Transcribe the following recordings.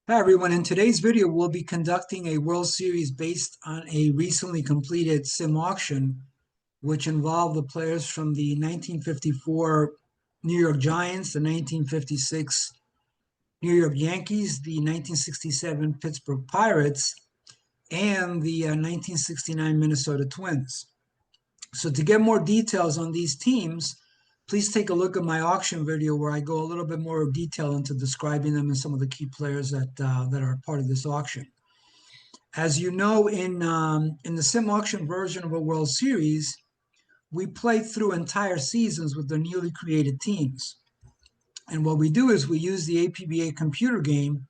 Hi everyone, in today's video we'll be conducting a World Series based on a recently completed sim auction which involved the players from the 1954 New York Giants, the 1956 New York Yankees, the 1967 Pittsburgh Pirates, and the 1969 Minnesota Twins. So to get more details on these teams, please take a look at my auction video where I go a little bit more detail into describing them and some of the key players that are part of this auction. As you know, in the sim auction version of a World Series, we play through entire seasons with the newly created teams. And what we do is we use the APBA computer game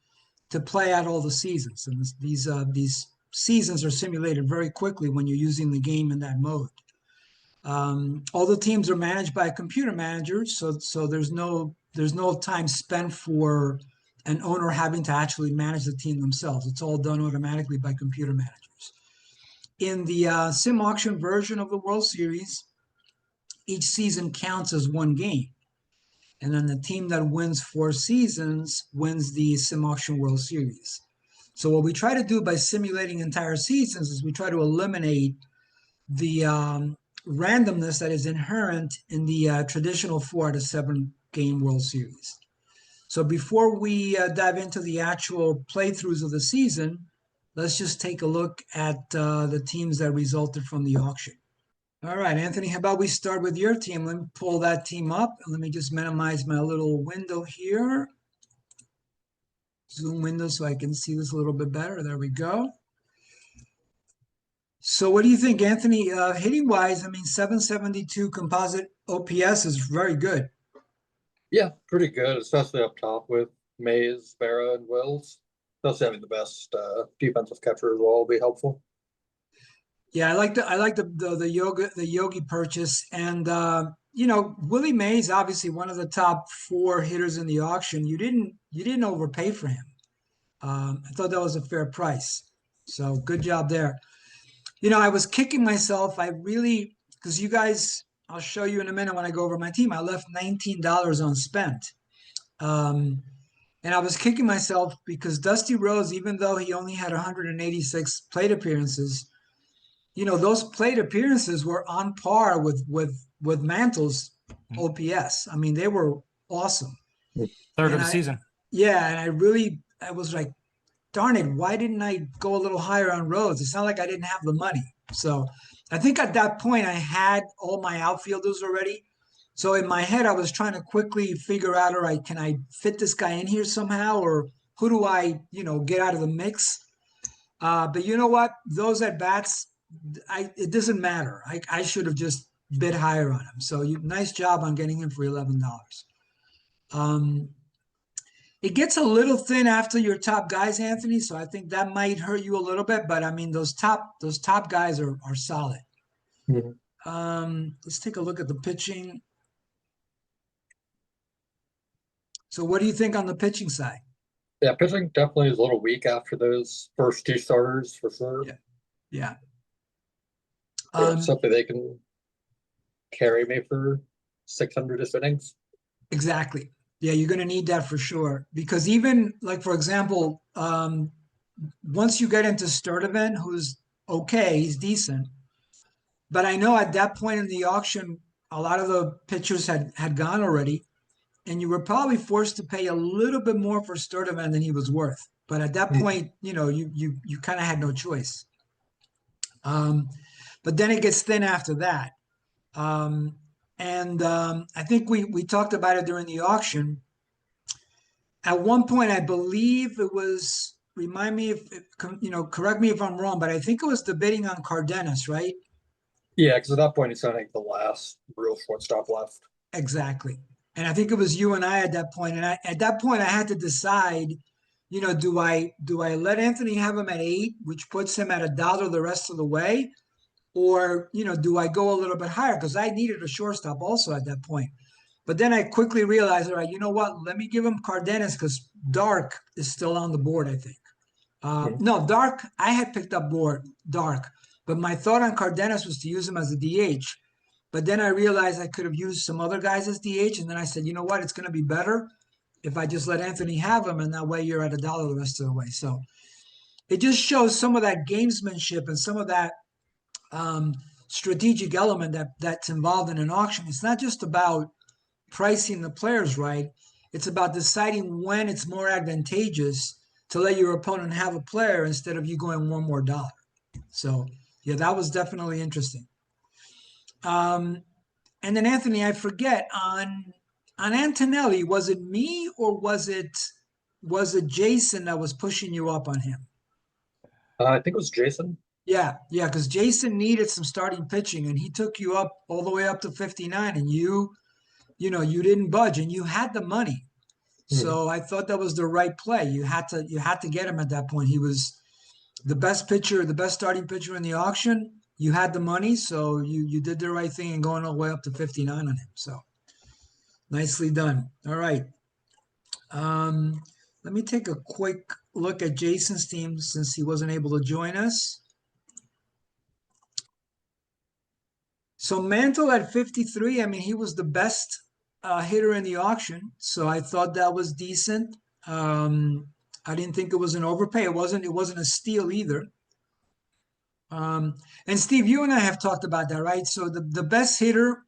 to play out all the seasons. And these seasons are simulated very quickly when you're using the game in that mode. All the teams are managed by a computer manager, so there's no time spent for an owner having to actually manage the team themselves. It's all done automatically by computer managers. In the sim auction version of the World Series, each season counts as one game, and then the team that wins 4 seasons wins the sim auction World Series. So what we try to do by simulating entire seasons is we try to eliminate the randomness that is inherent in the traditional 4 out of 7 game World Series. So before we dive into the actual playthroughs of the season, let's just take a look at the teams that resulted from the auction. All right, Anthony, how about we start with your team? Let me pull that team up and let me just minimize my little window here. Zoom window so I can see this a little bit better. There we go. So what do you think, Anthony? Hitting wise, I mean, 772 composite OPS is very good. Yeah, pretty good, especially up top with Mays, Berra, and Wills. Especially having the best defensive catcher as well will be helpful. Yeah, I like the Yogi purchase, and Willie Mays, obviously one of the top 4 hitters in the auction. You didn't overpay for him. I thought that was a fair price. So good job there. I was kicking myself. Because you guys, I'll show you in a minute when I go over my team. I left $19 unspent. And I was kicking myself because Dusty Rose, even though he only had 186 plate appearances, those plate appearances were on par with Mantle's OPS. I mean, they were awesome. Third of the season. Yeah, and I was like, darn it, why didn't I go a little higher on Rhodes? It's not like I didn't have the money. So I think at that point I had all my outfielders already. So in my head, I was trying to quickly figure out, all right, can I fit this guy in here somehow? Or who do I, get out of the mix? But you know what? Those at bats, it doesn't matter. I should have just bid higher on him. So nice job on getting him for $11. It gets a little thin after your top guys, Anthony. So I think that might hurt you a little bit. But I mean, those top guys are solid. Mm-hmm. Let's take a look at the pitching. So what do you think on the pitching side? Yeah, pitching definitely is a little weak after those first 2 starters for sure. Yeah. Something they can carry me for 600 innings. Exactly. Yeah, you're going to need that for sure. Because even like, for example, once you get into Sturdivant, who's okay, he's decent. But I know at that point in the auction, a lot of the pitchers had gone already, and you were probably forced to pay a little bit more for Sturdivant than he was worth. But at that point, you kind of had no choice. But then it gets thin after that. And I think we talked about it during the auction. At one point, I believe it was, remind me if, correct me if I'm wrong, but I think it was debating on Cardenas, right? Yeah, because at that point, he's I think the last real shortstop left. Exactly. And I think it was you and I at that point. And at that point, I had to decide, do I let Anthony have him at 8, which puts him at $1 the rest of the way? Or, do I go a little bit higher? Because I needed a shortstop also at that point. But then I quickly realized, all right, you know what? Let me give him Cardenas because Dark is still on the board, I think. No, Dark, I had picked up Dark. But my thought on Cardenas was to use him as a DH. But then I realized I could have used some other guys as DH. And then I said, you know what? It's going to be better if I just let Anthony have him, and that way you're at $1 the rest of the way. So it just shows some of that gamesmanship and some of that strategic element that's involved in an auction. It's not just about pricing the players right. It's about deciding when it's more advantageous to let your opponent have a player instead of you going one more dollar. So yeah, that was definitely interesting. And then Anthony, I forget on Antonelli, was it me or was it Jason that was pushing you up on him? I think it was Jason. Yeah, because Jason needed some starting pitching, and he took you up all the way up to 59, and you didn't budge, and you had the money. So I thought that was the right play. You had to get him at that point. He was the best pitcher, the best starting pitcher in the auction. You had the money, so you did the right thing and going all the way up to 59 on him. So nicely done. All right. Let me take a quick look at Jason's team since he wasn't able to join us. So Mantle at 53, I mean, he was the best hitter in the auction. So I thought that was decent. I didn't think it was an overpay. It wasn't a steal either. And Steve, you and I have talked about that, right? So the best hitter,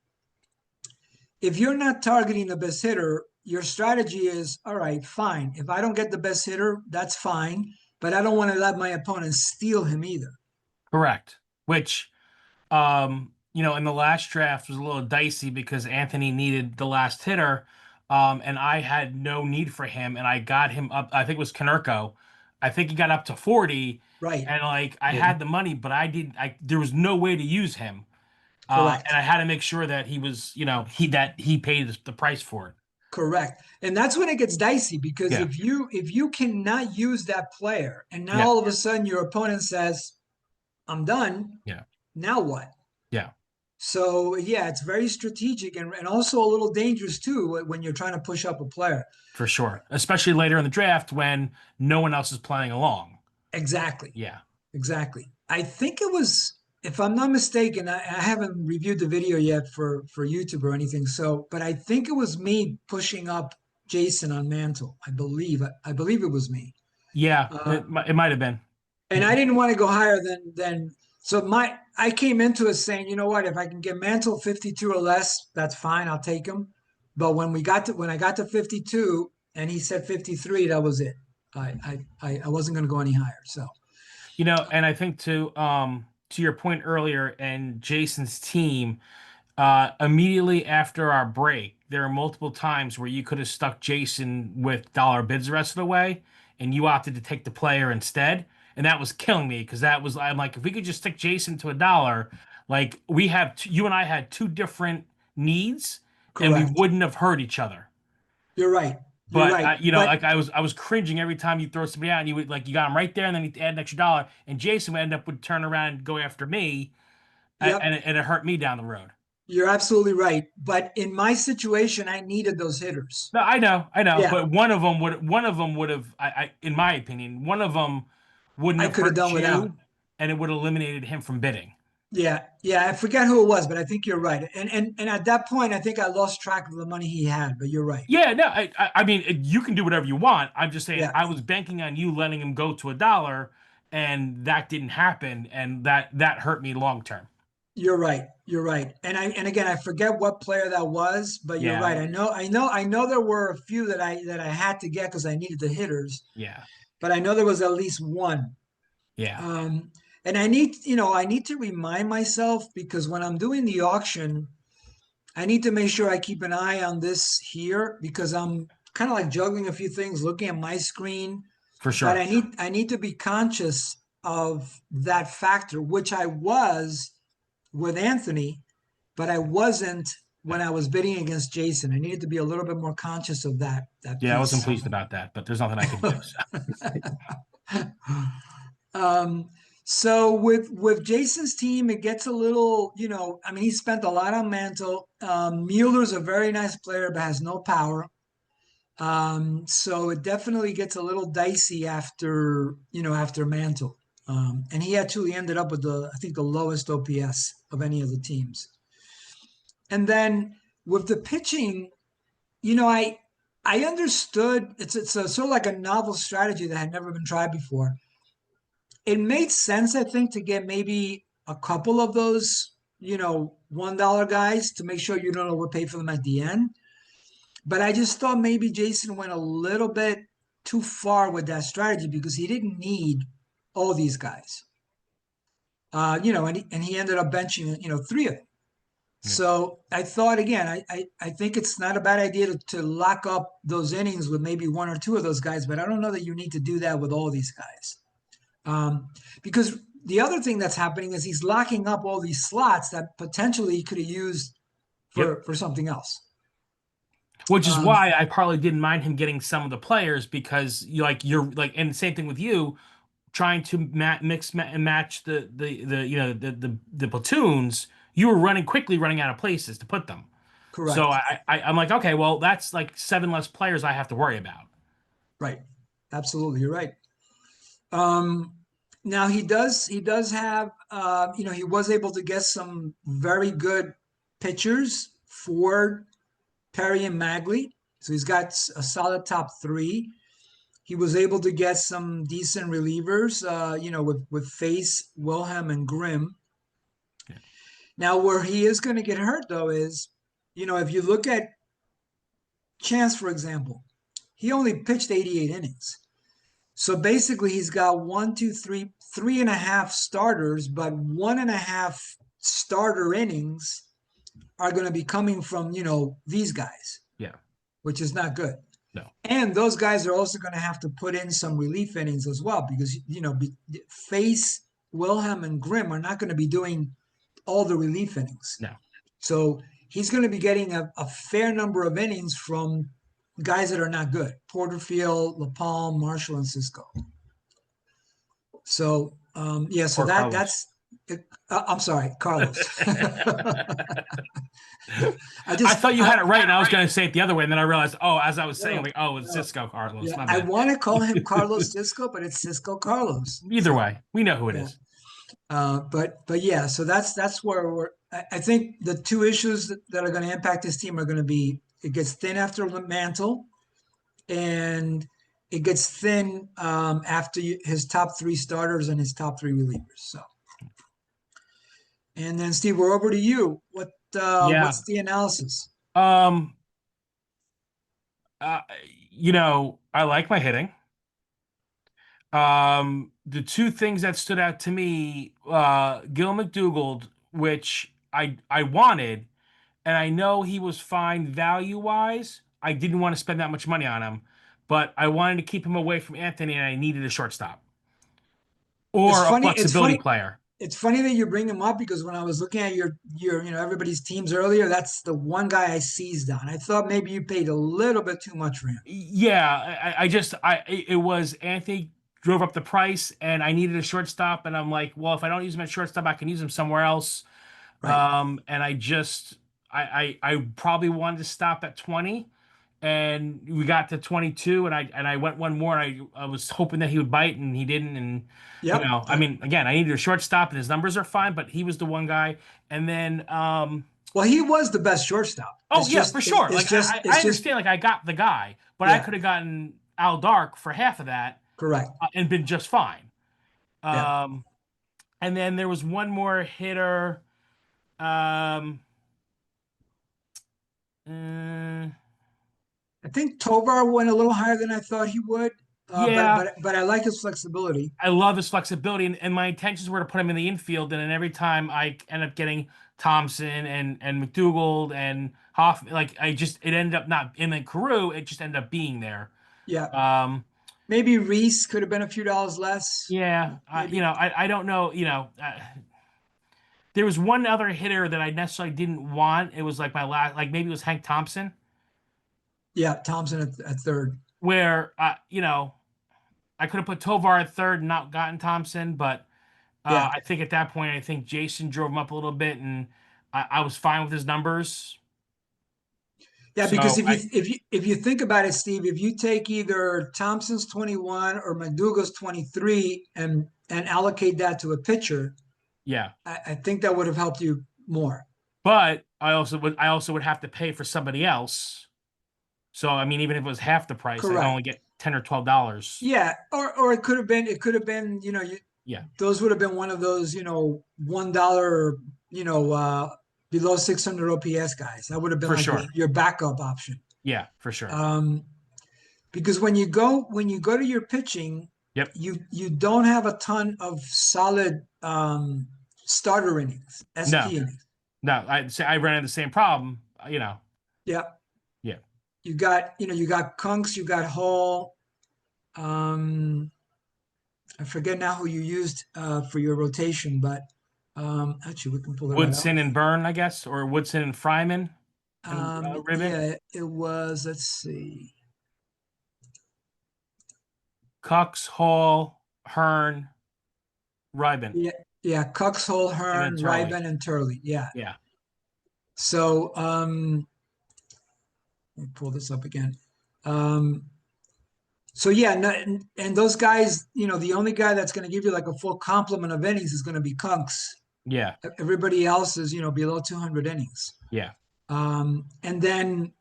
if you're not targeting the best hitter, your strategy is, all right, fine. If I don't get the best hitter, that's fine. But I don't want to let my opponent steal him either. Correct. Which, in the last draft was a little dicey because Anthony needed the last hitter, and I had no need for him, and I got him up. I think it was Konerko. I think he got up to 40, Right. and I had the money, but there was no way to use him, Correct. and I had to make sure that he was, he paid the price for it. Correct. And that's when it gets dicey because Yeah. if you cannot use that player and now all of a sudden your opponent says, I'm done. Yeah. Now what? Yeah. So yeah, it's very strategic and also a little dangerous too when you're trying to push up a player. For sure. Especially later in the draft when no one else is playing along. Exactly. Yeah. Exactly. I think it was, if I'm not mistaken, I haven't reviewed the video yet for YouTube or anything. So, but I think it was me pushing up Jason on Mantle. I believe it was me. Yeah, it might have been. And I didn't want to go higher than so I came into it saying, you know what, if I can get Mantle 52 or less, that's fine, I'll take him. But when I got to 52 and he said 53, that was it. I wasn't going to go any higher. So And I think to your point earlier and Jason's team, immediately after our break, there are multiple times where you could have stuck Jason with dollar bids the rest of the way, and you opted to take the player instead. And that was killing me because I'm like, if we could just stick Jason to $1, like you and I had two different needs, and we correct. wouldn't have hurt each other. You're right. But right. like I was cringing every time you throw somebody out, and you got him right there, and then you add an extra $1, and Jason would turn around and go after me, Yep. and it hurt me down the road. You're absolutely right. But in my situation, I needed those hitters. No, I know, Yeah. but one of them would have, in my opinion, one of them wouldn't have could have hurt done you, without. and it would have eliminated him from bidding. Yeah, I forget who it was, but I think you're right. And at that point, I think I lost track of the money he had. But you're right. Yeah, no, I mean, you can do whatever you want. I'm just saying, Yeah. I was banking on you letting him go to $1, and that didn't happen, and that hurt me long term. You're right. And again, I forget what player that was, but you're Yeah. right. I know there were a few that I had to get because I needed the hitters. Yeah. But I know there was at least one. Yeah. And I need to remind myself because when I'm doing the auction, I need to make sure I keep an eye on this here because I'm kind of like juggling a few things, looking at my screen. For sure. But I need to be conscious of that factor, which I was with Anthony, but I wasn't when I was bidding against Jason. I needed to be a little bit more conscious of that. Yeah, piece. I wasn't pleased about that, but there's nothing I can do. So with Jason's team, it gets a little, I mean, he spent a lot on Mantle. Mueller's a very nice player, but has no power. So it definitely gets a little dicey after Mantle. And he actually ended up with I think the lowest OPS of any of the teams. And then with the pitching, I I understood it's a sort of like a novel strategy that had never been tried before. It made sense, I think, to get maybe a couple of those, $1 guys to make sure you don't overpay for them at the end. But I just thought maybe Jason went a little bit too far with that strategy because he didn't need all these guys. And he ended up benching, three of them. Yeah. So I thought again, I think it's not a bad idea to lock up those innings with maybe one or two of those guys, but I don't know that you need to do that with all these guys. Because the other thing that's happening is he's locking up all these slots that potentially he could have used for something else. Which is why I probably didn't mind him getting some of the players because and the same thing with you, trying to mix and match the platoons. You were running out of places to put them. Correct. So I'm like, okay, well, that's like 7 less players I have to worry about. Right. Absolutely. You're right. Now he does have, he was able to get some very good pitchers, Ford, Perry, and Magley. So he's got a solid top three. He was able to get some decent relievers, with Face, Wilhelm, and Grimm. Yeah. Now, where he is going to get hurt, though, is, if you look at Chance, for example, he only pitched 88 innings. So basically, he's got 3.5 starters, but 1.5 starter innings are going to be coming from, these guys. Yeah. Which is not good. No. And those guys are also going to have to put in some relief innings as well because, Face, Wilhelm, and Grimm are not going to be doing all the relief innings. No. So he's going to be getting a fair number of innings from guys that are not good. Porterfield, LaPalme, Marshall, and Cisco. So, so that's I'm sorry, Carlos. I thought you had it right, and I was going to say it the other way, and then I realized, as I was saying, it's Cisco Carlos. Yeah, I want to call him Carlos Cisco, but it's Cisco Carlos. Either way, we know who it is. But yeah, so that's where I think the two issues that are going to impact this team are going to be it gets thin after Mantle, and it gets thin after his top 3 starters and his top 3 relievers. So, and then Steve, we're over to you. What's the analysis? I like my hitting. The two things that stood out to me, Gil McDougald, which I wanted, and I know he was fine value-wise. I didn't want to spend that much money on him, but I wanted to keep him away from Anthony, and I needed a shortstop or a flexibility player. It's funny that you bring him up because when I was looking at your everybody's teams earlier, that's the one guy I seized on. I thought maybe you paid a little bit too much for him. Yeah, it was Anthony drove up the price, and I needed a shortstop, and I'm like, well, if I don't use him at shortstop, I can use him somewhere else. Right. And I probably wanted to stop at 20, and we got to 22, and I went one more, and I was hoping that he would bite, and he didn't, and I mean, again, I needed a shortstop, and his numbers are fine, but he was the one guy, and then well, he was the best shortstop. For sure. I understand, I got the guy, but I could have gotten Al Dark for half of that. Correct. And been just fine. And then there was one more hitter. I think Tovar went a little higher than I thought he would. But I like his flexibility. I love his flexibility, and my intentions were to put him in the infield. And then every time I end up getting Thompson and McDougald and Hoffman, it ended up not in the Carew. It just ended up being there. Yeah. Maybe Reese could have been a few dollars less. Yeah. I don't know. There was one other hitter that I necessarily didn't want. It was like my last, maybe it was Hank Thompson. Yeah, Thompson at third. Where, I could have put Tovar at third and not gotten Thompson, but I think at that point, I think Jason drove him up a little bit, and I was fine with his numbers. Yeah, because if you think about it, Steve, if you take either Thompson's 21 or McDougald's 23 and allocate that to a pitcher, I think that would have helped you more. But I also would have to pay for somebody else. So I mean, even if it was half the price, I'd Correct. only get $10 or $12. Yeah, or it could have been, Yeah, those would have been one of those, $1, below 600 OPS guys. That would have been for like sure. your backup option. Yeah, for sure. Because when you go to your pitching, Yep. you don't have a ton of solid starter innings, SP No, innings. no, I ran into the same problem. Yeah. Yeah. You got Kunks, you got Hall. I forget now who you used for your rotation, but actually we can pull it right up. Woodson and Byrne, I guess, or Woodson and Fryman and Ribbit. Yeah, it was. Let's see. Cox, Hall, Hearn, Ryben, Yeah, Cuxhole, and then Hearn, Turley. Ryben, and Turley. Yeah. Yeah. So let me pull this up again. So yeah, and those guys, the only guy that's going to give you like a full complement of innings is going to be Kunks. Yeah. Everybody else is, below 200 innings. Yeah. And then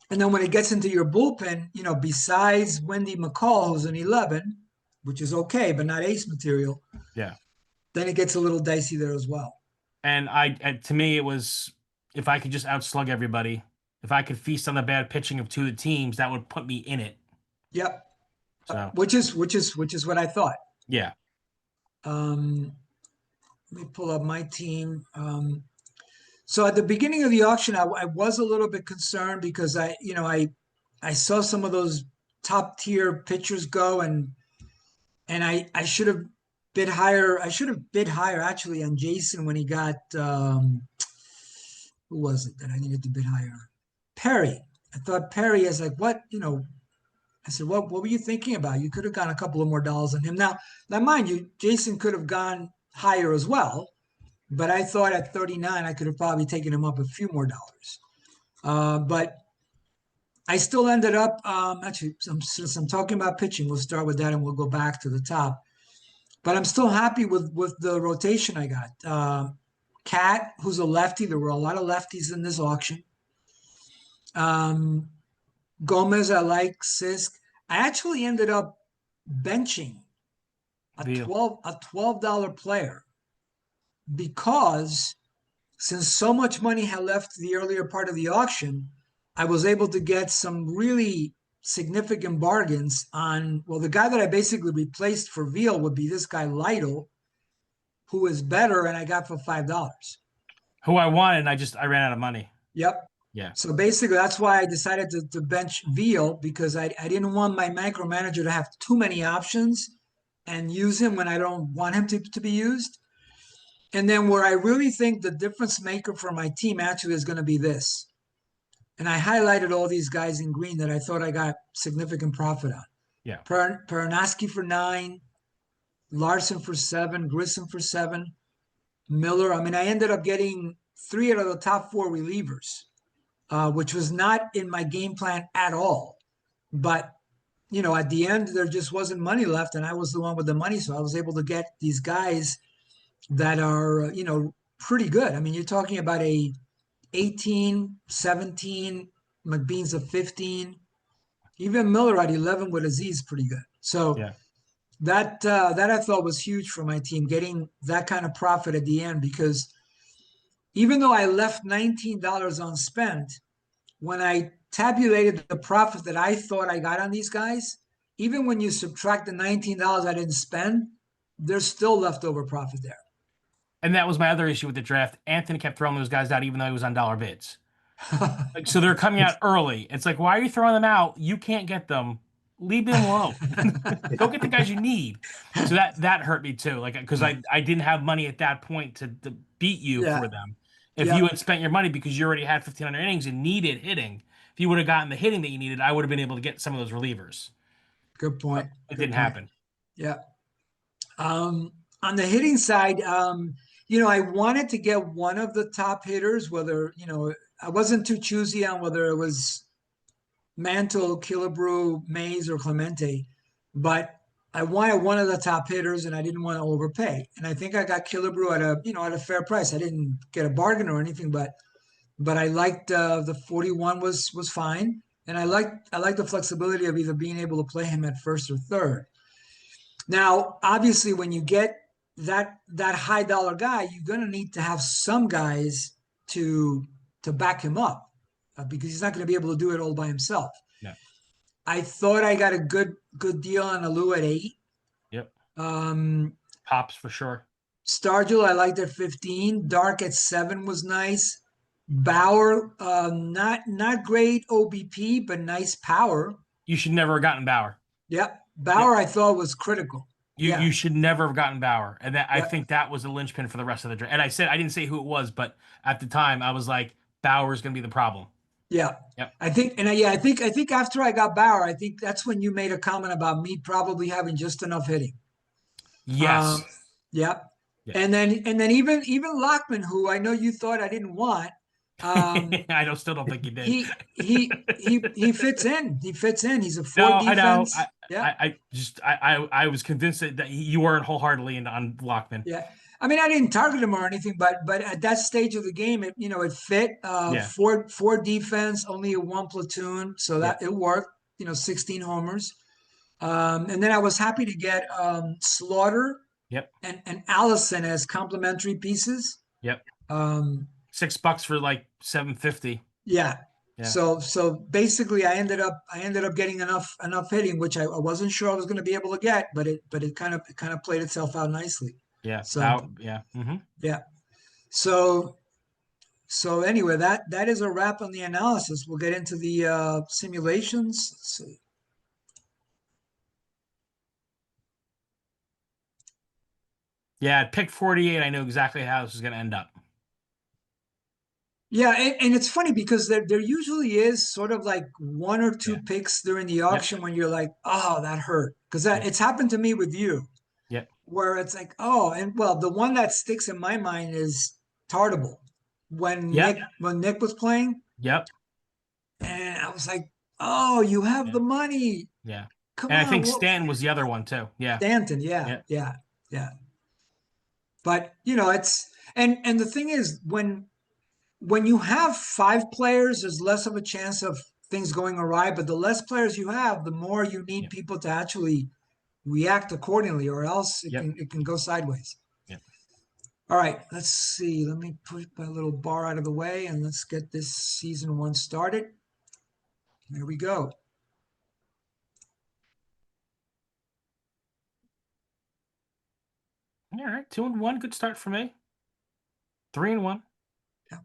when it gets into your bullpen, besides Wendy McCall, who's an 11, which is okay, but not ace material, Yeah. then it gets a little dicey there as well. And to me, it was, if I could just outslug everybody, if I could feast on the bad pitching of two of the teams, that would put me in it. Yep. So Which is what I thought. yeah. Let me pull up my team. So at the beginning of the auction, I was a little bit concerned because I saw some of those top tier pitchers go, and I should have bid higher. I should have bid higher actually on Jason when he got who was it that I needed to bid higher on? Perry. I thought Perry is like, what, I said, what were you thinking about? You could have gone a couple of more dollars on him. Now, mind you, Jason could have gone higher as well, but I thought at 39, I could have probably taken him up a few more dollars. But I still ended up, actually, since I'm talking about pitching, we'll start with that and we'll go back to the top. But I'm still happy with the rotation I got. Cat, who's a lefty. There were a lot of lefties in this auction. Gomez, I like. Sisk. I actually ended up benching a $12 player because since so much money had left the earlier part of the auction, I was able to get some really significant bargains on, well, the guy that I basically replaced for Veal would be this guy Lytle, who is better, and I got for $5. Who I wanted, and I ran out of money. Yep. Yeah. So basically, that's why I decided to bench Veal, because I didn't want my micromanager to have too many options and use him when I don't want him to be used. And then where I really think the difference maker for my team actually is going to be this. And I highlighted all these guys in green that I thought I got significant profit on. Yeah. Pernaski for 9, Larson for 7, Grissom for 7, Miller. I mean, I ended up getting 3 out of the top 4 relievers, which was not in my game plan at all. But, at the end, there just wasn't money left, and I was the one with the money. So I was able to get these guys that are, pretty good. I mean, you're talking about a 18, 17, McBean's a 15, even Miller at 11 with Aziz pretty good. So Yeah. that I thought was huge for my team, getting that kind of profit at the end, because even though I left $19 unspent, when I tabulated the profit that I thought I got on these guys, even when you subtract the $19 I didn't spend, there's still leftover profit there. And that was my other issue with the draft. Anthony kept throwing those guys out even though he was on dollar bids. So they're coming out early. It's like, why are you throwing them out? You can't get them. Leave them alone. Go get the guys you need. So that hurt me too. Like, because I didn't have money at that point to beat you for them. If you had spent your money because you already had 1,500 innings and needed hitting, if you would have gotten the hitting that you needed, I would have been able to get some of those relievers. Good point. It didn't happen. Yeah. On the hitting side, I wanted to get one of the top hitters, whether, I wasn't too choosy on whether it was Mantle, Killebrew, Mays, or Clemente, but I wanted one of the top hitters and I didn't want to overpay. And I think I got Killebrew at a fair price. I didn't get a bargain or anything, but I liked the 41 was fine. And I like the flexibility of either being able to play him at first or third. Now, obviously, when you get that high dollar guy, you're going to need to have some guys to back him up because he's not going to be able to do it all by himself. No. I thought I got a good deal on Alou at 8. Yep. Um, Pops for sure. Stargell, I liked at 15. Dark at 7 was nice. Bauer, not great OBP, but nice power. You should never have gotten Bauer. Yep. Bauer, I thought was critical. You should never have gotten Bauer, and I Yep. think that was the linchpin for the rest of the draft. And I didn't say who it was, but at the time I was like, Bauer's going to be the problem. Yeah. Yep. I think after I got Bauer, I think that's when you made a comment about me probably having just enough hitting. Yes. Yep. Yeah. And then even Lockman, who I know you thought I didn't want. I still don't think he did. He fits in. He fits in. He's a No, defense. I know. I was convinced that you weren't wholeheartedly on Lockman. Yeah. I mean, I didn't target him or anything, but at that stage of the game, it fit. Yeah. Four defense, only a 1 platoon, so that it worked. 16 homers. And then I was happy to get Slaughter. Yep. And Allison as complimentary pieces. Yep. $6 for like $750. Yeah. Yeah. So basically, I ended up getting enough hitting, which I wasn't sure I was going to be able to get, but it kind of played itself out nicely. Yeah. So yeah. Mm-hmm. Yeah. So anyway, that is a wrap on the analysis. We'll get into the simulations. Let's see. Yeah, at pick 48, I knew exactly how this was going to end up. Yeah, and it's funny because there usually is sort of like 1 or 2 picks during the auction when you're like, oh, that hurt. Because it's happened to me with you. Yep. Where it's like, oh, and well, the one that sticks in my mind is Tartable. When Nick was playing. Yep. And I was like, oh, you have the money. Yeah. Come and on. I think Stanton was the other one too. Yeah. Stanton, yeah. But it's and the thing is when you have 5 players, there's less of a chance of things going awry. But the less players you have, the more you need people to actually react accordingly, or else it can go sideways. Yep. All right, let's see. Let me put my little bar out of the way and let's get this season 1 started. There we go. All right, 2-1, good start for me. 3-1. Yeah.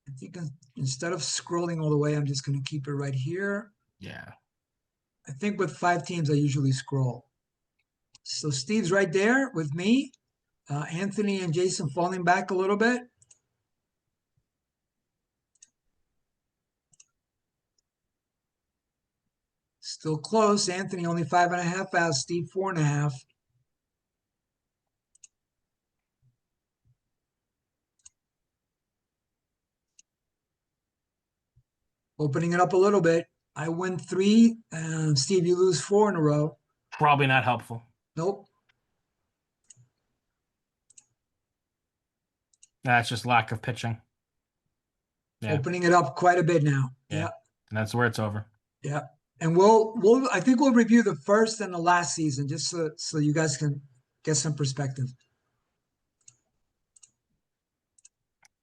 I think instead of scrolling all the way, I'm just going to keep it right here. Yeah. I think with 5 teams, I usually scroll. So Steve's right there with me. Anthony and Jason falling back a little bit. Still close. Anthony only 5.5 out. Steve 4.5. Opening it up a little bit. I win 3. Steve, you lose 4 in a row. Probably not helpful. Nope. That's just lack of pitching. Yeah. Opening it up quite a bit now. Yeah. And that's where it's over. Yeah. And I think we'll review the first and the last season just so you guys can get some perspective.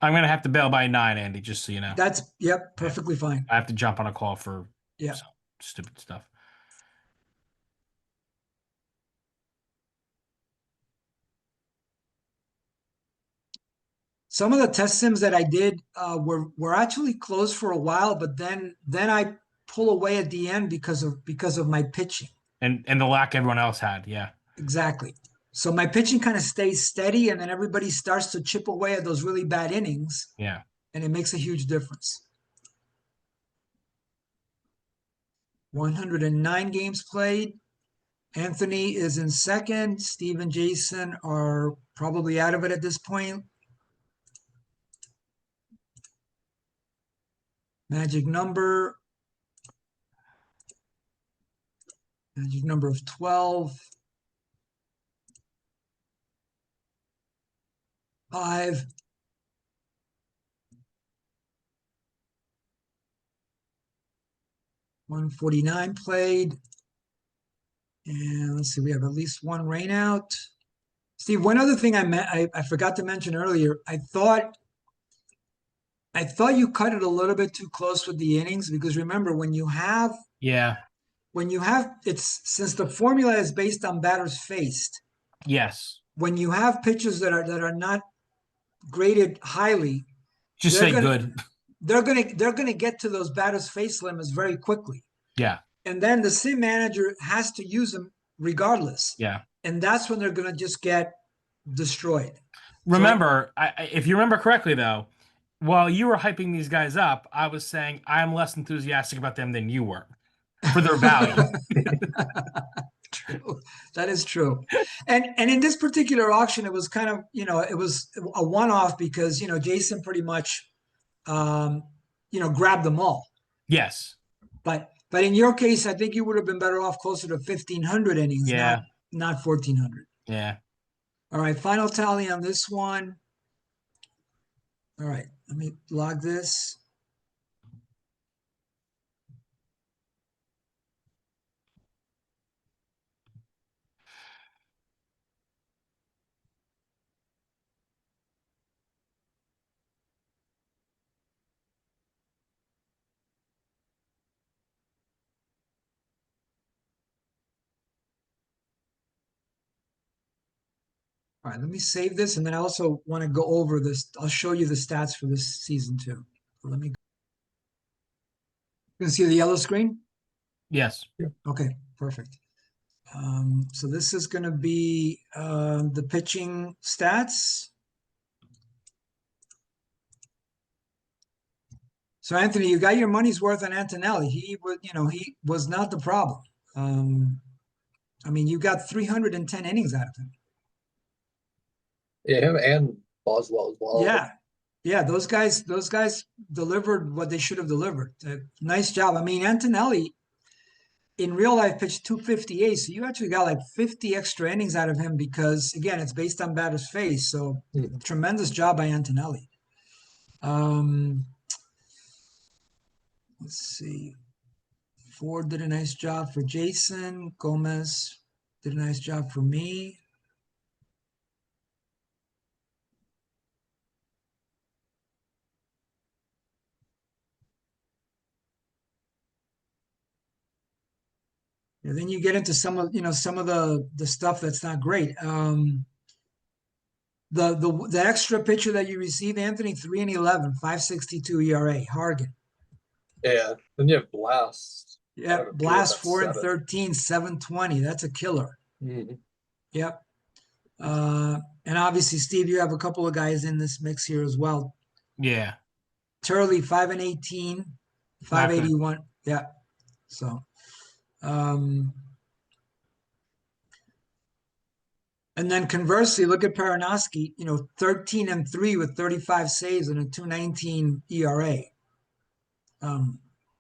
I'm going to have to bail by 9, Andy, just so you know. That's perfectly fine. I have to jump on a call for some stupid stuff. Some of the test sims that I did were actually closed for a while, but then I pull away at the end because of my pitching. And the lack everyone else had, yeah. Exactly. So my pitching kind of stays steady, and then everybody starts to chip away at those really bad innings. Yeah. And it makes a huge difference. 109 games played. Anthony is in second. Steve and Jason are probably out of it at this point. Magic number of 12. 5. 149 played. And let's see, we have at least one rain out. Steve, one other thing I forgot to mention earlier, I thought you cut it a little bit too close with the innings, because remember, Yeah. It's, since the formula is based on batters faced, Yes. when you have pitches that are not graded highly, Just they're say gonna good. they're gonna get to those batters face limits very quickly. Yeah. And then the sim manager has to use them regardless. Yeah. And that's when they're gonna just get destroyed. Remember, if you remember correctly, though, while you were hyping these guys up, I was saying I'm less enthusiastic about them than you were for their value. True. That is true. And in this particular auction, it was kind of, it was a one-off because, Jason pretty much, grabbed them all. Yes. But in your case, I think you would have been better off closer to 1,500 innings, Yeah. not 1,400. Yeah. All right, final tally on this one. All right, let me log this. All right, let me save this, and then I also want to go over this. I'll show you the stats for this season too. Let me. You can see the yellow screen? Yes. Okay, perfect. So this is going to be the pitching stats. So Anthony, you got your money's worth on Antonelli. He was not the problem. You got 310 innings out of him. Yeah, him and Boswell as well. Yeah, those guys delivered what they should have delivered. Nice job. Antonelli in real life pitched 258, so you actually got like 50 extra innings out of him because, again, it's based on batter's face. So tremendous job by Antonelli. Let's see. Ford did a nice job for Jason. Gomez did a nice job for me. And then you get into some of the stuff that's not great. The extra pitcher that you received, Anthony, 3-11, 5.62 ERA, Hargan. Yeah, then you have Blast. Yeah, Blast 4-13, 7.20. That's a killer. Mm-hmm. Yep. And obviously, Steve, you have a couple of guys in this mix here as well. Yeah. Turley 5-18, 581. Yeah. So, and then conversely, look at Paranosky, 13-3 with 35 saves and a 2.19 ERA.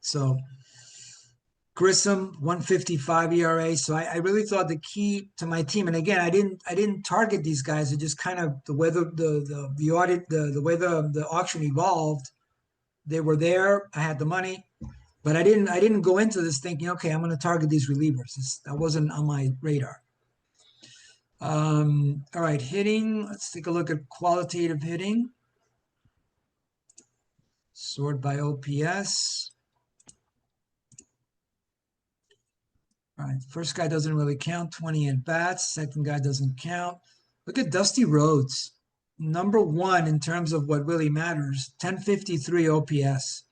So Grissom 1.55 ERA. So I really thought the key to my team, and again, I didn't target these guys. It just kind of the way the auction evolved. They were there. I had the money, but I didn't go into this thinking, okay, I'm going to target these relievers. That wasn't on my radar. All right, hitting. Let's take a look at qualitative hitting. Sort by OPS. All right, first guy doesn't really count, 20 at bats. Second guy doesn't count. Look at Dusty Rhodes, number one in terms of what really matters, 1053 OPS.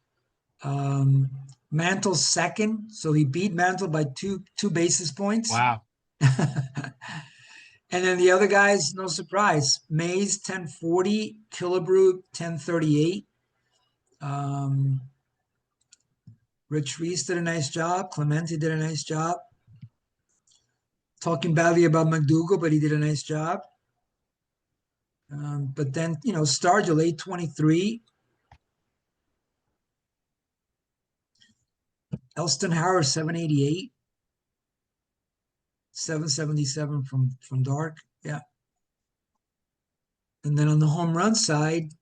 Mantle second, so he beat Mantle by two basis points. Wow. And then the other guys, no surprise. Mays 1040, Killebrew 1038. Rich Reese did a nice job. Clemente did a nice job. Talking badly about McDougal, but he did a nice job. But then, Stargell 823. Elston Howard 788. 777 from Dark. Yeah. And then on the home run side,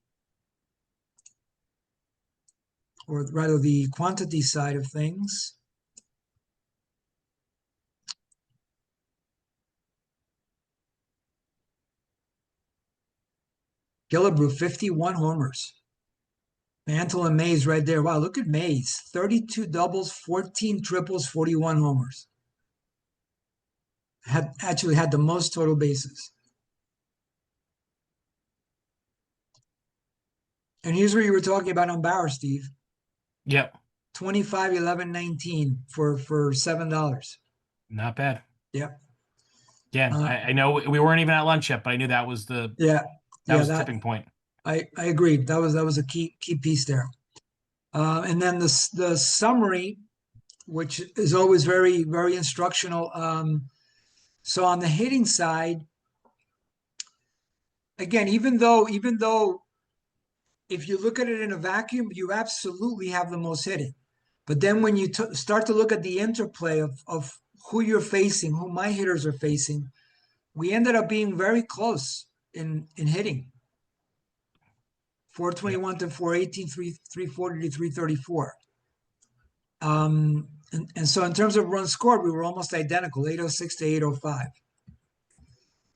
or rather the quantity side of things, Killebrew, 51 homers. Mantle and Mays right there. Wow, look at Mays. 32 doubles, 14 triples, 41 homers. Actually had the most total bases. And here's where you were talking about on Bauer, Steve. Yep. 25, 11, 19 for $7. Not bad. Yep. Again, I know we weren't even at lunch yet, but I knew that was the tipping point. I agreed. That was a key piece there. And then the summary, which is always very, very instructional. So on the hitting side, again, even though if you look at it in a vacuum, you absolutely have the most hitting. But then when you start to look at the interplay of who you're facing, who my hitters are facing, we ended up being very close in hitting. 421 to 418, 340 to 334. And so in terms of runs scored, we were almost identical, 806 to 805.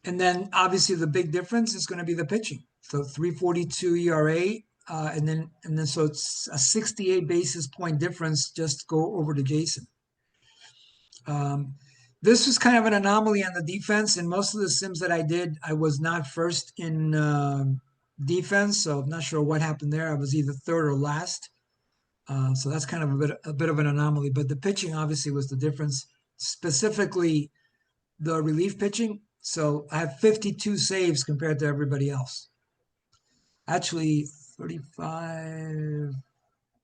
And then obviously the big difference is going to be the pitching. So 342 ERA, and then so it's a 68 basis point difference. Just go over to Jason. This was kind of an anomaly on the defense. And most of the sims that I did, I was not first in defense, so I'm not sure what happened there. I was either third or last. So that's kind of a bit of an anomaly. But the pitching obviously was the difference, specifically the relief pitching. So I have 52 saves compared to everybody else. Actually, 35,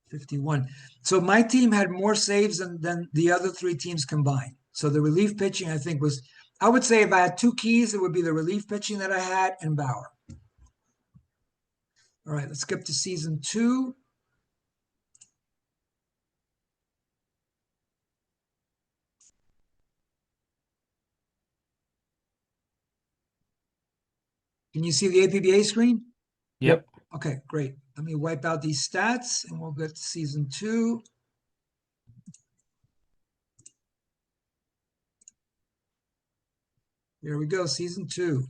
51. So my team had more saves than the other three teams combined. So the relief pitching, I think, was, I would say if I had two keys, it would be the relief pitching that I had and Bauer. All right, let's skip to season 2. Can you see the APBA screen? Yep. Okay, great. Let me wipe out these stats and we'll get to season 2. Here we go, season 2.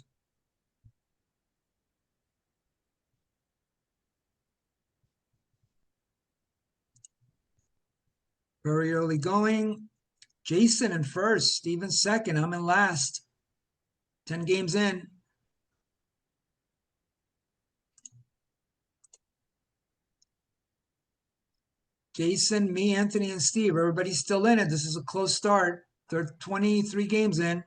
Very early going. Jason in first, Steven second. I'm in last. 10 games in. Jason, me, Anthony, and Steve. Everybody's still in it. This is a close start. They're 23 games in.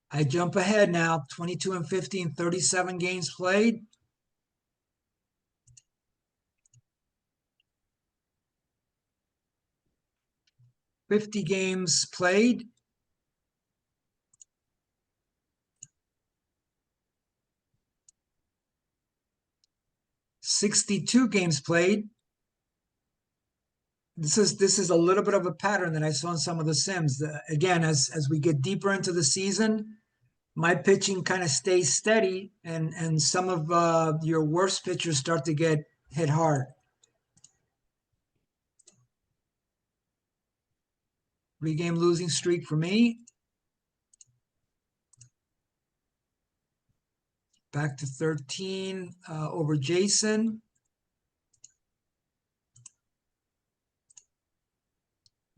I jump ahead now. 22 and 15, 37 games played. $50 games played. $62 games played. This is a little bit of a pattern that I saw in some of the sims. Again, as we get deeper into the season, my pitching kind of stays steady, and some of your worst pitchers start to get hit hard. 3-game losing streak for me. Back to 13 over Jason.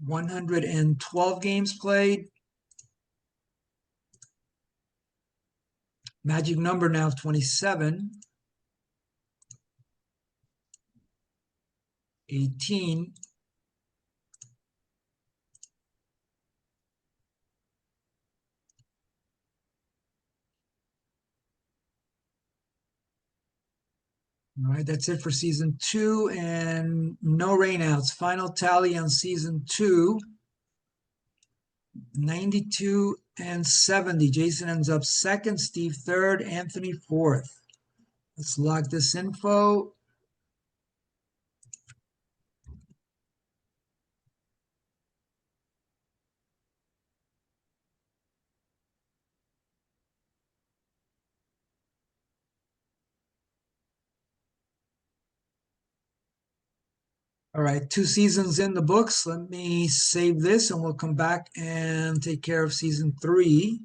112 games played. Magic number now of 27. 18. All right, that's it for season 2, and no rainouts. Final tally on season 2. 92 and 70. Jason ends up second, Steve third, Anthony fourth. Let's log this info. All right, 2 seasons in the books. Let me save this and we'll come back and take care of season 3.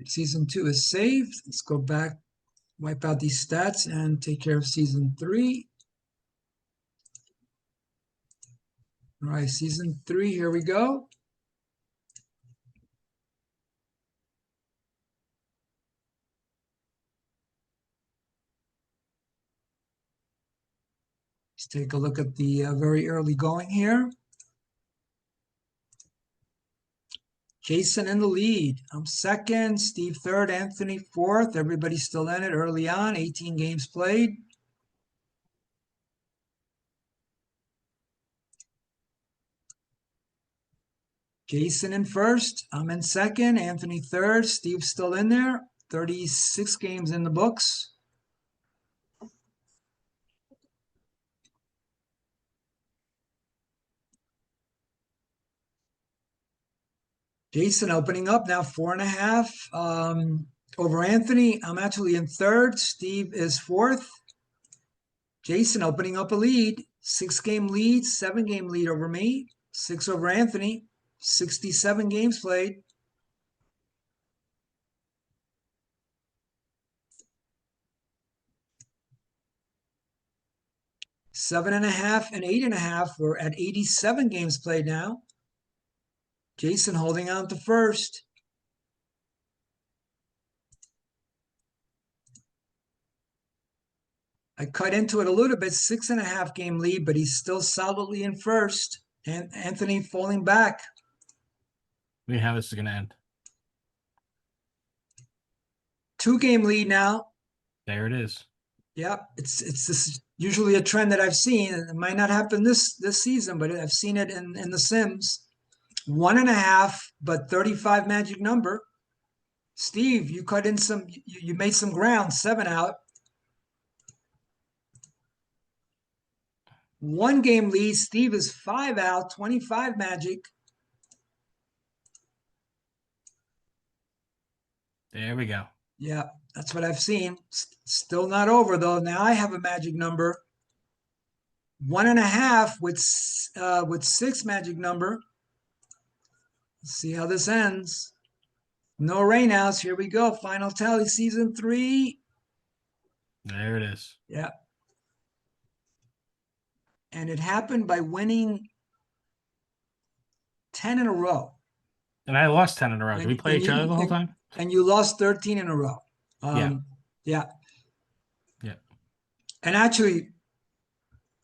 Season 2 is saved. Let's go back, wipe out these stats and take care of season 3. All right, season 3, here we go. Let's take a look at the very early going here. Jason in the lead. I'm second, Steve third, Anthony fourth. Everybody's still in it early on, 18 games played. Jason in first, I'm in second, Anthony third, Steve's still in there, 36 games in the books. Jason opening up now 4.5 over Anthony. I'm actually in third. Steve is fourth. Jason opening up a lead, 6-game lead, 7-game lead over me, 6 over Anthony, 67 games played. Seven and a half and 8.5. We're at 87 games played now. Jason holding on to first. I cut into it a little bit, 6.5-game lead, but he's still solidly in first. And Anthony falling back. I mean, how this is going to end. 2-game lead now. There it is. Yep, it's this usually a trend that I've seen. It might not happen this season, but I've seen it in the Sims. 1.5, but 35 magic number. Steve, you cut in some. You made some ground. 7 out. 1-game lead. Steve is 5 out. 25 magic. There we go. Yeah, that's what I've seen. Still not over though. Now I have a magic number. 1.5 with 6 magic number. Let's see how this ends. No rainouts. Here we go. Final tally, season 3. There it is. Yeah. And it happened by winning 10 in a row. And I lost 10 in a row. Did we play each other the whole time? And you lost 13 in a row. Yeah. Yeah. Yeah. And actually,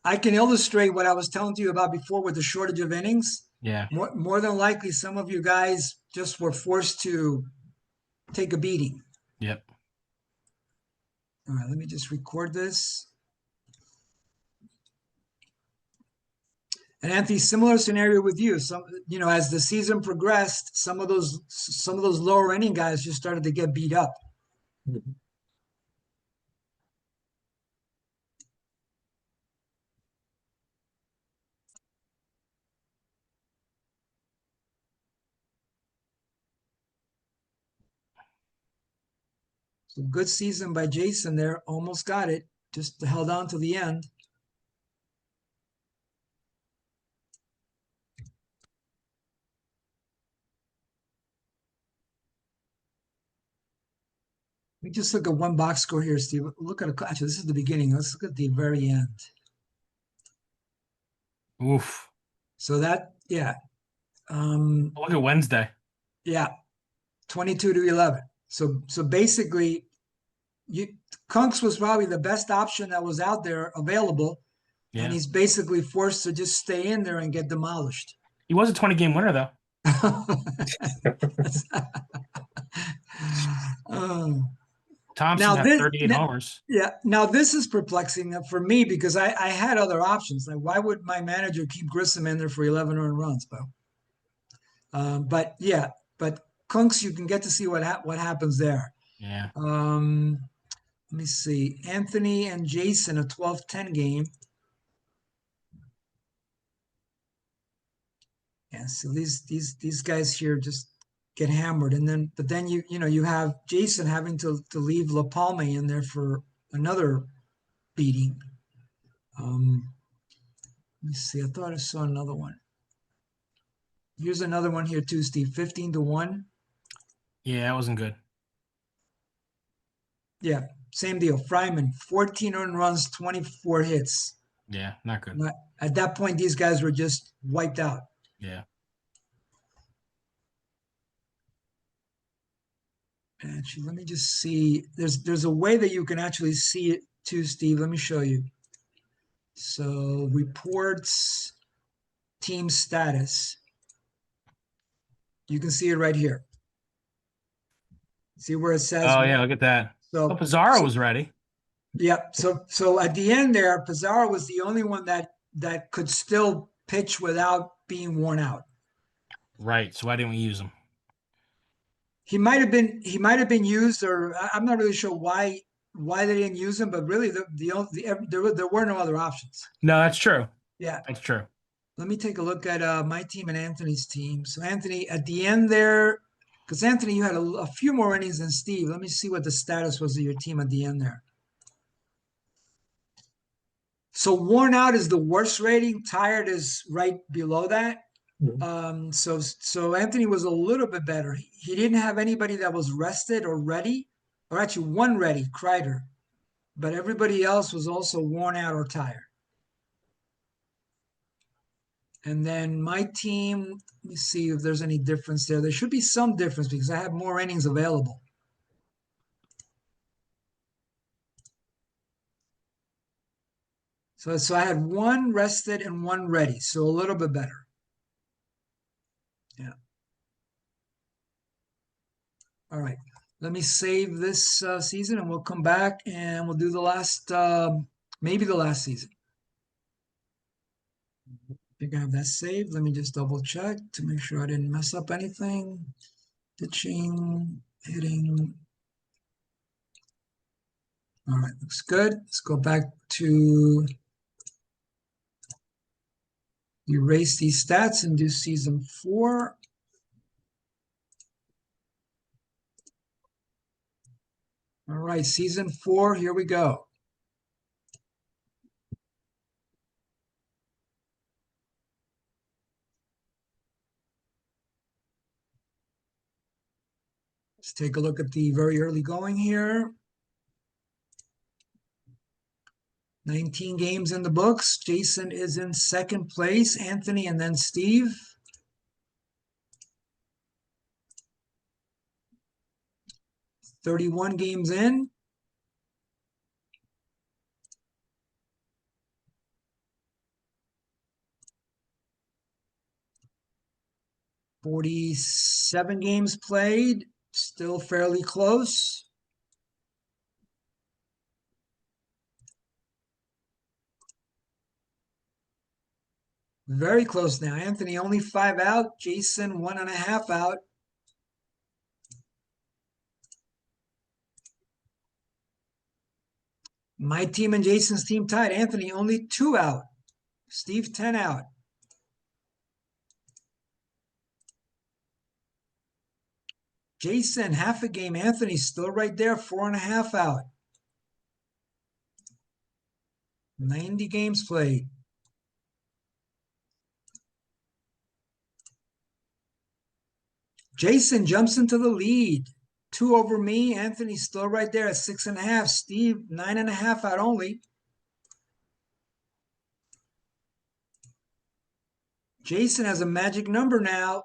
I can illustrate what I was telling you about before with the shortage of innings. Yeah. More than likely, some of you guys just were forced to take a beating. Yep. All right, let me just record this. And Anthony, similar scenario with you. Some, as the season progressed, some of those lower inning guys just started to get beat up. Mhm. So good season by Jason there. Almost got it. Just held on to the end. Let me just look at one box score here, Steve. Look at actually, this is the beginning. Let's look at the very end. Oof. So that, yeah. Look at Wednesday. Yeah. 22-11. So basically, Kunks was probably the best option that was out there available. Yeah. And he's basically forced to just stay in there and get demolished. He was a 20-game winner, though. Thompson Now had this- 38 homers. Yeah. Now this is perplexing for me because I had other options. Like, why would my manager keep Grissom in there for 11 earned runs, Bo? But Kunks, you can get to see what happens there. Yeah. Let me see. Anthony and Jason, a 12-10 game. Yeah, so these guys here just get hammered, but then you have Jason having to leave La Palma in there for another beating. me see. I thought I saw another one. Here's another one here too, Steve. 15-1. Yeah, that wasn't good. Yeah, same deal. Fryman, 14 earned runs, 24 hits. Yeah, not good. At that point, these guys were just wiped out. Yeah. Actually, let me just see. There's a way that you can actually see it too, Steve. Let me show you. So reports, team status. You can see it right here. See where it says? Oh yeah, look at that. So Oh, Pizarro was ready. Yeah. So at the end there, Pizarro was the only one that could still pitch without being worn out. Right. So why didn't we use him? He might have been used, or I'm not really sure why they didn't use him, but really there were no other options. No, that's true. Yeah. That's true. Let me take a look at my team and Anthony's team. So Anthony, at the end there, because Anthony, you had a few more innings than Steve. Let me see what the status was of your team at the end there. So worn out is the worst rating. Tired is right below that. Mhm. So Anthony was a little bit better. He didn't have anybody that was rested or ready, or actually one ready, Kreider, but everybody else was also worn out or tired. And then my team, let me see if there's any difference there. There should be some difference because I have more innings available. So I had one rested and one ready, so a little bit better. Yeah. All right. Let me save this season and we'll come back and we'll do the last, maybe the last season. I think I have that saved. Let me just double check to make sure I didn't mess up anything. Pitching, hitting. All right, looks good. Let's go back to erase these stats and do season 4. All right, season 4, here we go. Let's take a look at the very early going here. 19 games in the books. Jason is in second place, Anthony, and then Steve. "31 games in. "47 games played, still fairly close. Very close now. Anthony only 5 out. Jason 1.5 out. My team and Jason's team tied. Anthony only 2 out. Steve 10 out. Jason half a game. Anthony still right there, 4.5 out. 90 games played. Jason jumps into the lead. 2 over me. Anthony's still right there at 6.5. Steve 9.5 out only. Jason has a magic number now.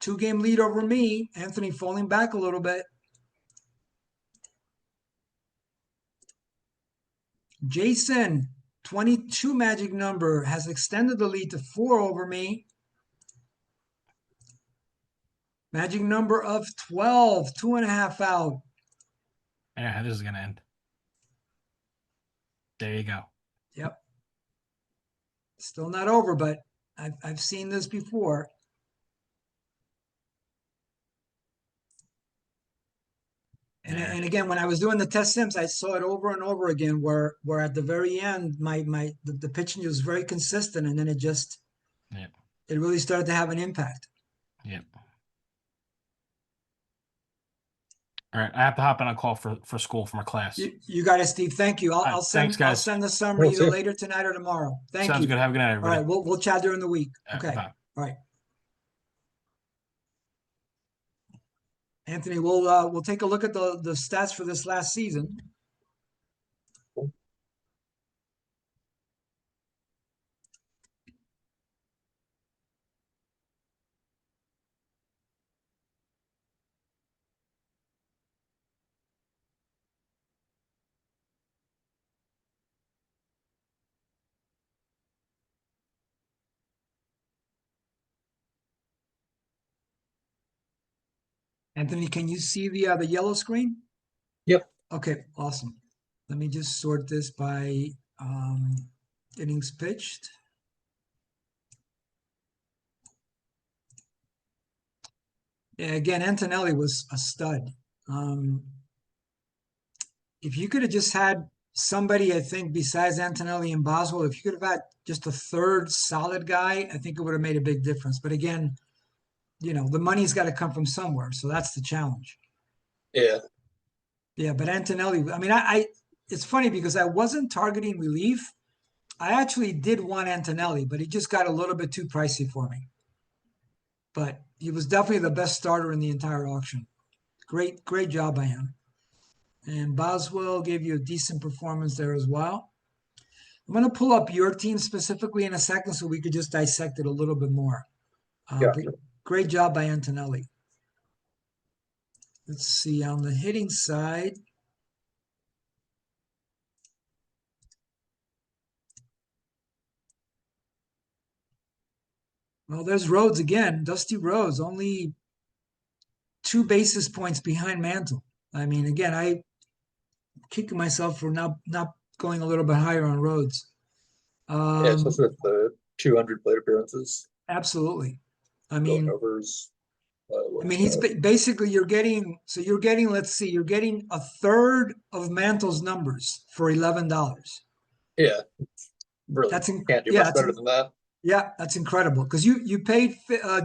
2-game lead over me. Anthony falling back a little bit. Jason, 22 magic number, has extended the lead to 4 over me. Magic number of 12, 2.5 out. Yeah, this is gonna end. There you go. Yep. Still not over, but I've seen this before. And again, when I was doing the test sims, I saw it over and over again where at the very end, the pitching was very consistent, and then it really started to have an impact. Yep. All right, I have to hop on a call for school for my class. You got it, Steve. Thank you. All right, thanks, I'll guys. send the summary see either you. later tonight or tomorrow. Thank Sounds you. good. Have a good night, All everybody. right, we'll chat during the week. All right, Okay. bye. All right. Anthony, we'll take a look at the stats for this last season. Anthony, can you see the yellow screen? Yep. Okay, awesome. Let me just sort this by innings pitched. Yeah, again, Antonelli was a stud. If you could have just had somebody, I think, besides Antonelli and Boswell, if you could have had just a third solid guy, I think it would have made a big difference. But again, the money's got to come from somewhere, so that's the challenge. Yeah. Yeah, but Antonelli, I mean, it's funny because I wasn't targeting relief. I actually did want Antonelli, but he just got a little bit too pricey for me. But he was definitely the best starter in the entire auction. Great job by him. And Boswell gave you a decent performance there as well. I'm going to pull up your team specifically in a second so we could just dissect it a little bit more. But great job by Antonelli. Let's see, on the hitting side, well, there's Rhodes again. Dusty Rhodes, only 2 basis points behind Mantle. I mean, again, I kicking myself for not going a little bit higher on Rhodes. Yeah, especially with the 200 plate appearances. Absolutely. I Going mean, overs. he's basically you're getting let's see, you're getting a third of Mantle's numbers for $11. Yeah, really can't do much better than that. Yeah, that's incredible because you paid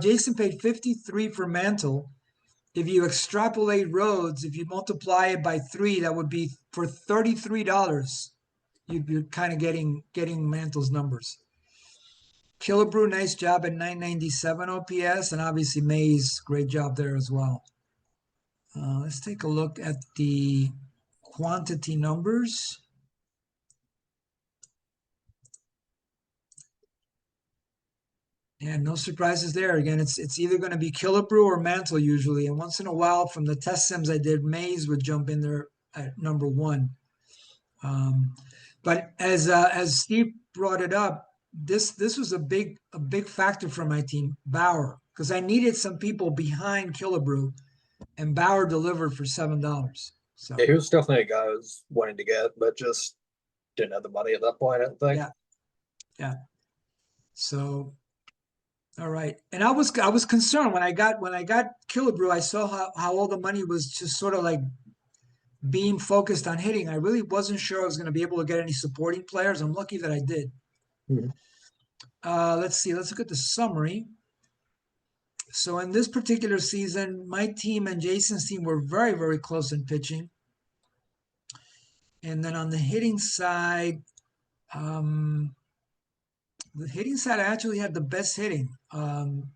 Jason paid 53 for Mantle. If you extrapolate Rhodes, if you multiply it by 3, that would be for $33. You're kind of getting Mantle's numbers. Killebrew, nice job at 997 OPS, and obviously Mays, great job there as well. Let's take a look at the quantity numbers. And no surprises there. Again, it's either going to be Killebrew or Mantle usually. And once in a while, from the test sims I did, Mays would jump in there at number 1. But as Steve brought it up, this was a big factor for my team, Bauer, because I needed some people behind Killebrew, and Bauer delivered for $7. So yeah, he was definitely a guy I was wanting to get, but just didn't have the money at that point, I think. Yeah. So, all right. And I was concerned when I got Killebrew. I saw how all the money was just sort of like being focused on hitting. I really wasn't sure I was going to be able to get any supporting players. I'm lucky that I did. Mm-hmm. Let's see. Let's look at the summary. So in this particular season, my team and Jason's team were very, very close in pitching. And then on the hitting side, I actually had the best hitting. When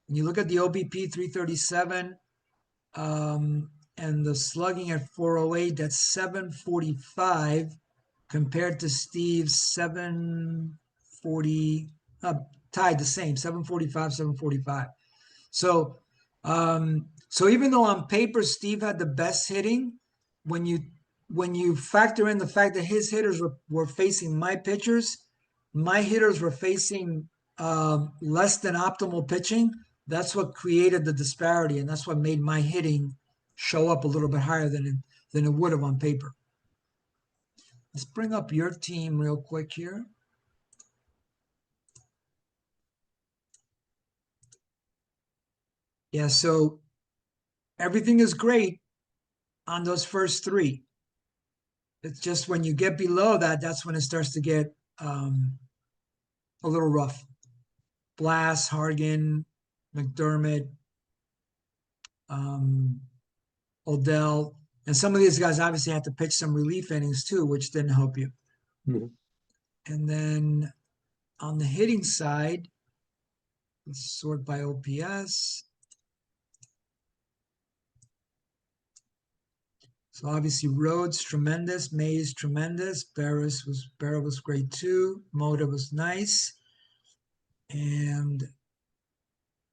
you look at the OBP 337 and the slugging at 408, that's 745 compared to Steve's 740, tied the same, 745, 745. So even though on paper Steve had the best hitting, when you factor in the fact that his hitters were facing my pitchers, my hitters were facing less than optimal pitching. That's what created the disparity, and that's what made my hitting show up a little bit higher than it would have on paper. Let's bring up your team real quick here. Yeah, so everything is great on those first 3. It's just when you get below that, that's when it starts to get a little rough. Blast, Hargan, McDermott, Odell, and some of these guys obviously had to pitch some relief innings too, which didn't help you. Mhm. And then on the hitting side, let's sort by OPS. So obviously Rhodes tremendous, Mays tremendous, Berra was great too, Moda was nice, and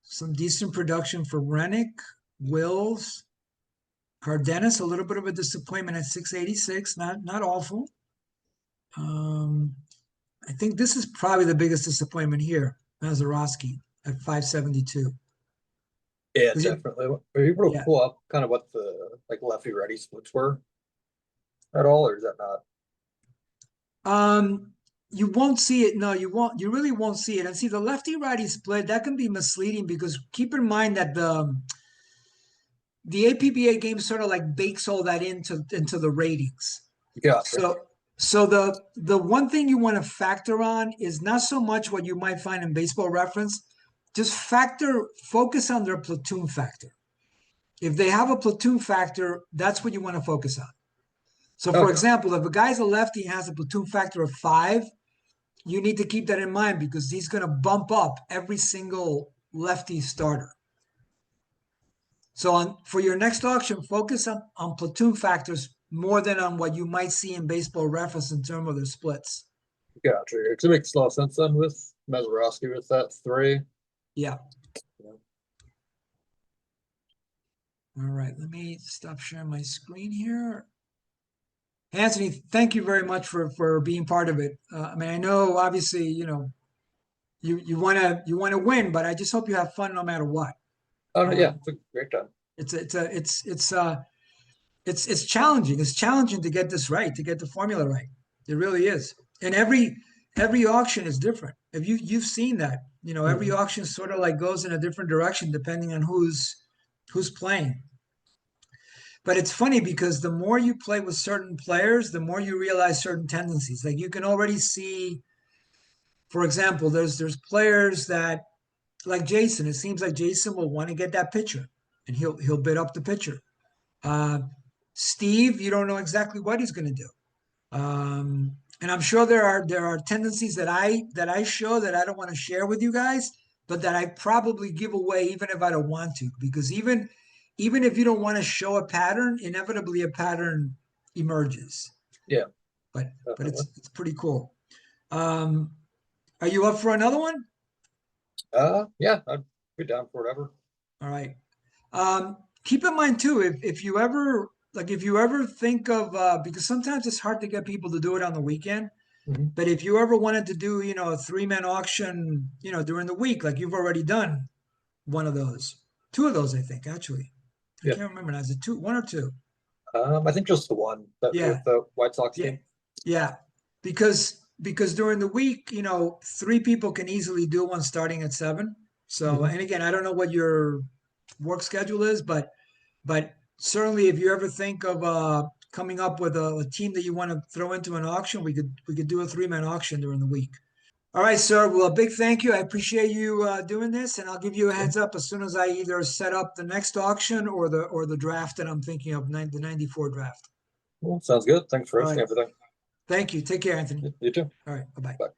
some decent production for Rennick, Wills, Cardenas, a little bit of a disappointment at 686, not awful. I think this is probably the biggest disappointment here, Mazeroski at 572. Yeah, 'Cause you- definitely. Are you able to Yeah. pull up kind of what the like lefty righty splits were at all, or is that not? You won't see it. No, you won't. You really won't see it. And see, the lefty righty split that can be misleading because keep in mind that the APBA game sort of like bakes all that into the ratings. Gotcha. So the one thing you want to factor on is not so much what you might find in Baseball Reference. Just focus on their platoon factor. If they have a platoon factor, that's what you want to focus on. So, for Okay. example, if a guy's a lefty and has a platoon factor of 5, you need to keep that in mind because he's going to bump up every single lefty starter. So for your next auction, focus on platoon factors more than on what you might see in Baseball Reference in terms of their splits. Gotcha. Because it makes a lot of sense then with Mazeroski with that 3. Yeah. Yeah. All right. Let me stop sharing my screen here. Anthony, thank you very much for being part of it. I mean, I know obviously, you want to win, but I just hope you have fun no matter what. Oh yeah, it's a great time. It's challenging. It's challenging to get this right, to get the formula right. It really is. And every auction is different. If you've seen that, every auction sort of like goes in a different direction depending on who's playing. But it's funny because the more you play with certain players, the more you realize certain tendencies. Like you can already see, for example, there's players that like Jason. It seems like Jason will want to get that pitcher, and he'll bid up the pitcher. Steve, you don't know exactly what he's going to do. And I'm sure there are tendencies that I show that I don't want to share with you guys, but that I probably give away even if I don't want to, because even if you don't want to show a pattern, inevitably a pattern emerges. Yeah. But Definitely. it's pretty cool. Are you up for another one? Yeah, I'd be down for whatever. All right. Keep in mind too, if you ever think of because sometimes it's hard to get people to do it on the weekend. Mhm. But if you ever wanted to do, a 3-man auction, during the week, like you've already done one of those, 2 of those, I think, actually. I Yeah. can't remember now. Is it 2, 1 or 2? I think just the one that Yeah. with the White Sox Yeah. team. Yeah. Because during the week, 3 people can easily do one starting at 7. So, Mhm. and again, I don't know what your work schedule is, but certainly if you ever think of coming up with a team that you want to throw into an auction, we could do a 3-man auction during the week. All right, sir. Well, a big thank you. I appreciate you doing this, and I'll give you a heads up as soon as I either set up the next auction or the draft that I'm thinking of, the 94 draft. Well, sounds good. Thanks for All hosting right. everything. Thank you. Take care, Anthony. You too. All right. Bye-bye. Bye.